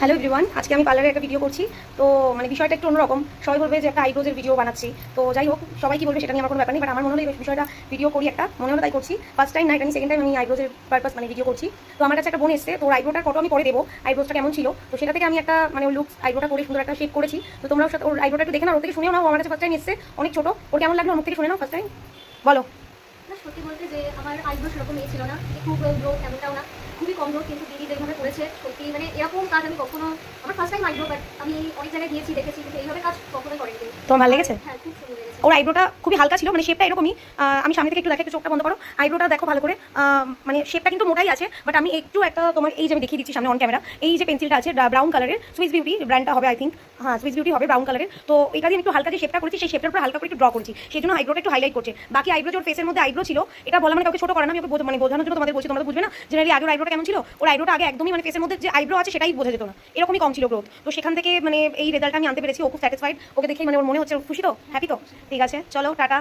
Hello everyone, আজকে আমি পার্লারে একটা ভিডিও করছি। তো মানে বিষয়টা একটু অন্যরকম। সবাই বলবে যে একটা আইব্রোজের ভিডিও বানাচ্ছি। তো যাই হোক, সবাই কি বলবে সেটা নিয়ে আমার কোনো ব্যাপার নেই, বাট আমার মনে হলো এই বিষয়টা ভিডিও করি, একটা মনে হলো তাই করছি। ফার্স্ট টাইম না, এটা আমি সেকেন্ড টাইম আমি আইব্রোজের পারপাস মানে ভিডিও করছি। তো আমার কাছে একটা বোন এসছে, তো ওর আইব্রোটার ফটো আমি পরে দেবো, আইব্রোজটা কেমন ছিল। তো সেটা থেকে আমি একটা মানে লুকস আইব্রোটা করে সুন্দর একটা শেপ করেছি। তো তোমরা ওর আইব্রোটা একটু দেখে নাও, ওর থেকে শুনেও নাও। আমার কাছে ফার্স্ট টাইম এসছে, অনেক ছোটো। ওর কেমন লাগলো ওর মুখ থেকে শুনে নাও ফার্স্ট টাইম, বলো। না, সত্যি বলতে যে আমার আইব্রো সেরকম ছিল না, খুব গ্রোথ এমনটাও না, খুবই কম গ্রোথ। কিন্তু দিদি যেভাবে করেছে সত্যি মানে এরকম কাজ আমি কখনো, আমার ফার্স্ট টাইম আইব্রো, বাট আমি অনেক জায়গায় গিয়েছি দেখেছি, কিন্তু এইভাবে কাজ কখনোই করেনি কেউ। তোমার ভালো লেগেছে? হ্যাঁ, খুব সুন্দর লেগেছে। ওর আইব্রোটা খুবই হালকা ছিল, মানে শেপটা এরকমই। আমি সামনে থেকে একটু দেখে, একটু চোখটা বন্ধ করো, আইব্রোটা দেখো ভালো করে। মানে শেপটা কিন্তু মোটাই আছে, বাট আমি একটু একটা তোমার এই যে আমি দেখিয়ে দিচ্ছি সামনে অন ক্যামেরা, এই যে পেন্সিলটা আছে ব্রাউন কালারের, সুইস বিউটি ব্র্যান্ডটা হবে আই থিঙ্ক। হ্যাঁ, সুইস বিউটি হবে, ব্রাউন কালারের। তো এটা দিয়ে একটু হালকা যে শেপটা করেছি, সেই শেপটার উপর হালকা করে একটু ড্র করেছি, সেই জন্য আইব্রোটা একটু হাইলাইট করছে। বাকি আইব্রো যে ওর ফেসের মধ্যে আইব্রো ছিল, এটা বলা মানে কাউকে ছোট করে না, আমি ওকে মানে বোঝানোর জন্য তোমাদের বলছি, তোমরা তো বুঝবে না জেনারেলি আগের আইব্রোটা কেমন ছিল। ওর আইব্রোটা আগে একদমই মানে ফেসের মধ্যে যে আইব্রো আছে সেটাই বোঝা যেত না, এরকমই কম ছিল গ্রোথ। তো সেখান থেকে মানে এই রেজাল্টটা আমি আনতে পেরেছি। ও খুব স্যাটিসফাইড, ওকে দেখেই মানে ওর মনে হচ্ছে খুশি। তো হ্যাপি তো, ঠিক আছে, চলো টাটা।